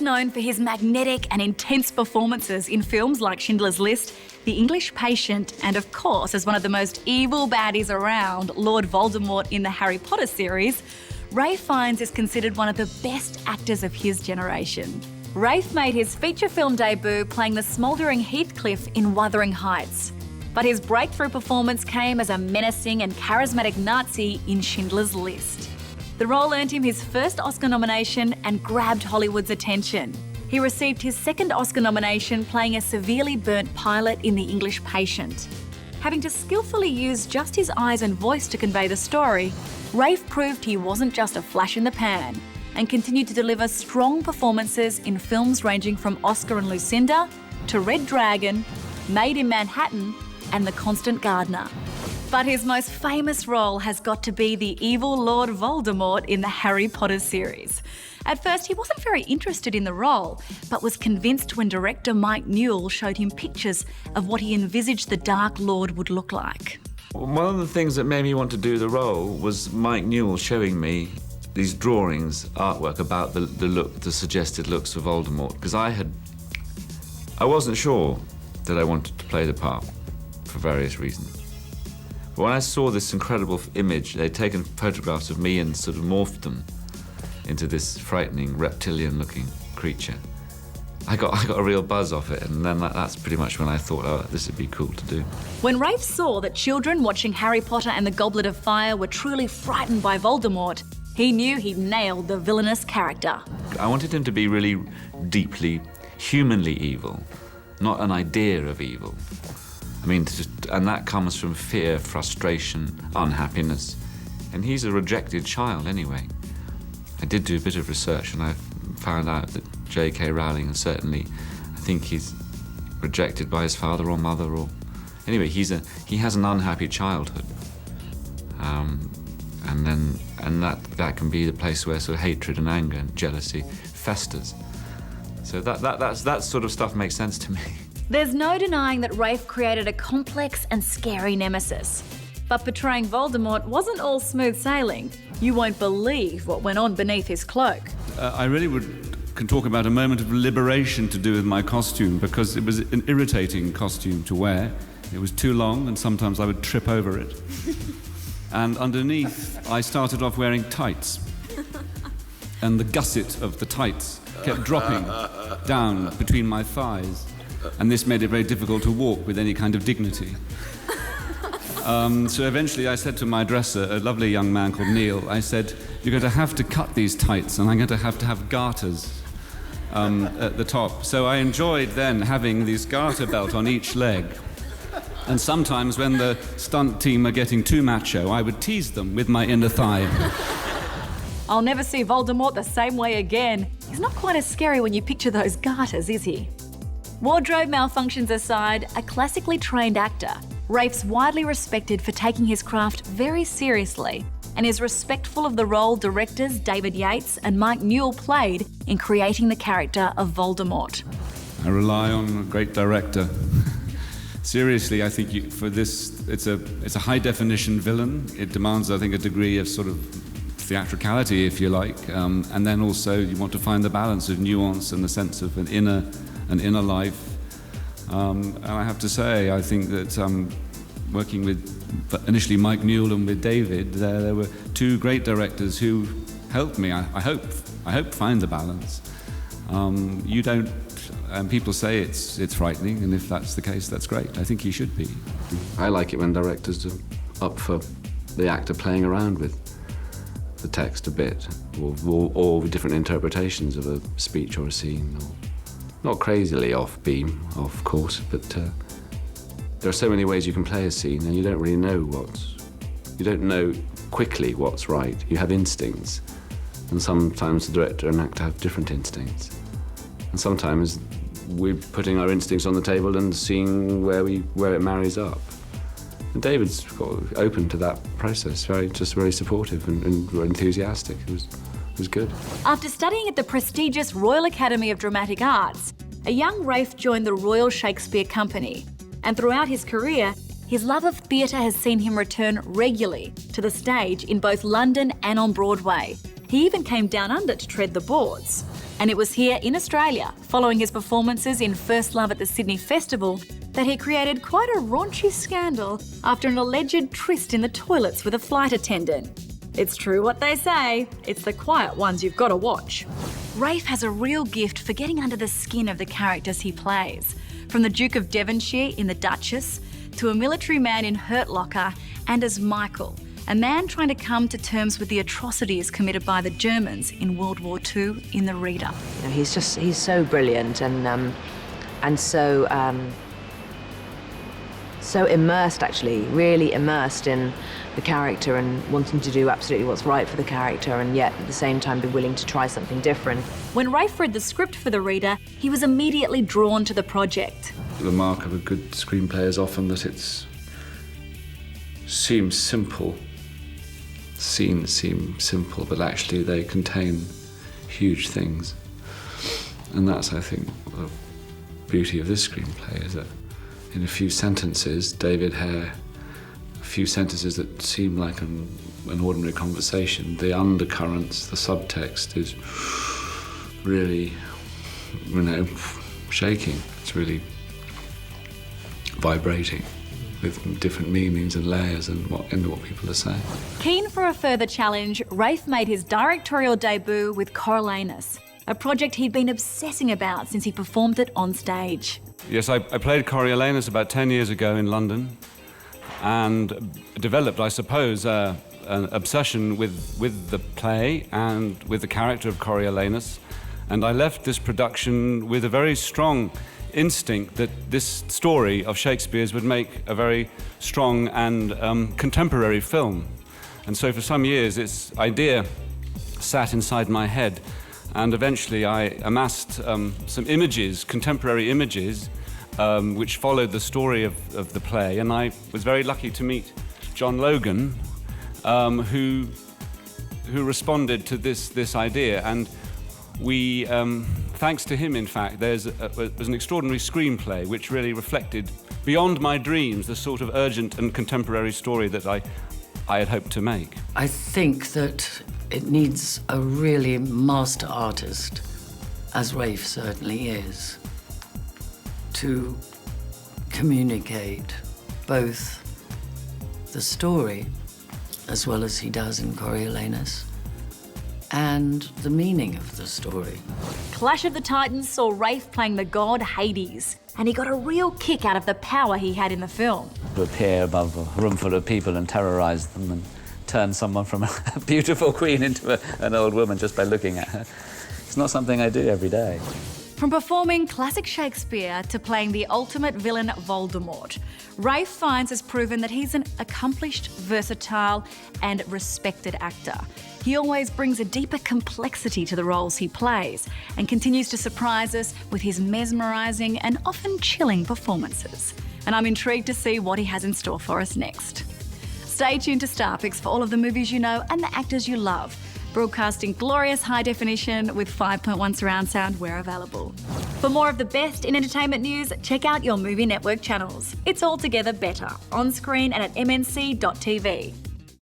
known for his magnetic and intense performances in films like Schindler's List, The English Patient, and of course, as one of the most evil baddies around, Lord Voldemort in the Harry Potter series, Ralph Fiennes is considered one of the best actors of his generation. Ralph made his feature film debut playing the smouldering Heathcliff in Wuthering Heights. But his breakthrough performance came as a menacing and charismatic Nazi in Schindler's List. The role earned him his first Oscar nomination and grabbed Hollywood's attention. He received his second Oscar nomination playing a severely burnt pilot in The English Patient. Having to skillfully use just his eyes and voice to convey the story, Ralph proved he wasn't just a flash in the pan and continued to deliver strong performances in films ranging from Oscar and Lucinda to Red Dragon, Made in Manhattan, and The Constant Gardener. But his most famous role has got to be the evil Lord Voldemort in the Harry Potter series. At first, he wasn't very interested in the role, but was convinced when director Mike Newell showed him pictures of what he envisaged the Dark Lord would look like. One of the things that made me want to do the role was Mike Newell showing me these drawings, artwork about the suggested looks of Voldemort, because I wasn't sure that I wanted to play the part for various reasons. But when I saw this incredible image, they'd taken photographs of me and sort of morphed them into this frightening reptilian-looking creature. I got a real buzz off it, and then that's pretty much when I thought, oh, this would be cool to do. When Ralph saw that children watching Harry Potter and the Goblet of Fire were truly frightened by Voldemort, he knew he'd nailed the villainous character. I wanted him to be really deeply, humanly evil, not an idea of evil. I mean, and that comes from fear, frustration, unhappiness. And he's a rejected child anyway. I did do a bit of research and I found out that J.K. Rowling, certainly, I think he's rejected by his father or mother or... Anyway, he has an unhappy childhood. And that can be the place where sort of hatred and anger and jealousy festers. So that sort of stuff makes sense to me. There's no denying that Ralph created a complex and scary nemesis. But portraying Voldemort wasn't all smooth sailing. You won't believe what went on beneath his cloak. I really can talk about a moment of liberation to do with my costume, because it was an irritating costume to wear. It was too long and sometimes I would trip over it. And underneath, I started off wearing tights. And the gusset of the tights kept dropping down between my thighs. And this made it very difficult to walk with any kind of dignity. So eventually I said to my dresser, a lovely young man called Neil, I said, you're going to have to cut these tights and I'm going to have garters at the top. So I enjoyed then having this garter belt on each leg. And sometimes when the stunt team are getting too macho, I would tease them with my inner thigh. I'll never see Voldemort the same way again. He's not quite as scary when you picture those garters, is he? Wardrobe malfunctions aside, a classically trained actor, Ralph's widely respected for taking his craft very seriously and is respectful of the role directors David Yates and Mike Newell played in creating the character of Voldemort. I rely on a great director. Seriously, I think for this, it's a high-definition villain. It demands, I think, a degree of sort of theatricality, if you like, and then also you want to find the balance of nuance and the sense of an inner life. And I have to say, I think that working with initially Mike Newell and with David, there were two great directors who helped me. I hope find the balance. You don't. People say it's frightening, and if that's the case, that's great. I think he should be. I like it when directors are up for the actor playing around with the text a bit, or with different interpretations of a speech or a scene. Not crazily off-beam, of course, but there are so many ways you can play a scene, and you don't really know you don't know quickly what's right. You have instincts, and sometimes the director and actor have different instincts. And sometimes we're putting our instincts on the table and seeing where it marries up. And David's open to that process, very supportive and enthusiastic. It was good. After studying at the prestigious Royal Academy of Dramatic Arts, a young Ralph joined the Royal Shakespeare Company. And throughout his career, his love of theatre has seen him return regularly to the stage in both London and on Broadway. He even came down under to tread the boards. And it was here in Australia, following his performances in First Love at the Sydney Festival, that he created quite a raunchy scandal after an alleged tryst in the toilets with a flight attendant. It's true what they say, it's the quiet ones you've got to watch. Ralph has a real gift for getting under the skin of the characters he plays. From the Duke of Devonshire in The Duchess, to a military man in Hurt Locker, and as Michael, a man trying to come to terms with the atrocities committed by the Germans in World War II in The Reader. You know, he's so brilliant and so immersed, actually, really immersed in the character and wanting to do absolutely what's right for the character, and yet at the same time be willing to try something different. When Ralph read the script for The Reader, he was immediately drawn to the project. The mark of a good screenplay is often that it seems simple. Scenes seem simple, but actually they contain huge things. And that's, I think, the beauty of this screenplay, is that in a few sentences, David Hare, a few sentences that seem like an ordinary conversation, the undercurrents, the subtext is really, shaking. It's really vibrating with different meanings and layers and what people are saying. Keen for a further challenge, Ralph made his directorial debut with Coriolanus, a project he'd been obsessing about since he performed it on stage. Yes, I played Coriolanus about 10 years ago in London and developed, I suppose, an obsession with the play and with the character of Coriolanus. And I left this production with a very strong instinct that this story of Shakespeare's would make a very strong and contemporary film. And so for some years, its idea sat inside my head. And eventually I amassed some images, contemporary images, which followed the story of the play. And I was very lucky to meet John Logan, who responded to this idea. And we, thanks to him, in fact, there's an extraordinary screenplay which really reflected, beyond my dreams, the sort of urgent and contemporary story that I had hoped to make. I think that it needs a really master artist, as Ralph certainly is, to communicate both the story, as well as he does in Coriolanus, and the meaning of the story. Clash of the Titans saw Ralph playing the god Hades, and he got a real kick out of the power he had in the film. To appear above a room full of people and terrorise them and turn someone from a beautiful queen into an old woman just by looking at her. It's not something I do every day. From performing classic Shakespeare to playing the ultimate villain Voldemort, Ralph Fiennes has proven that he's an accomplished, versatile and respected actor. He always brings a deeper complexity to the roles he plays and continues to surprise us with his mesmerising and often chilling performances. And I'm intrigued to see what he has in store for us next. Stay tuned to Starpix for all of the movies you know and the actors you love. Broadcasting glorious high definition with 5.1 surround sound where available. For more of the best in entertainment news, check out your Movie Network channels. It's all together better, on screen and at mnc.tv.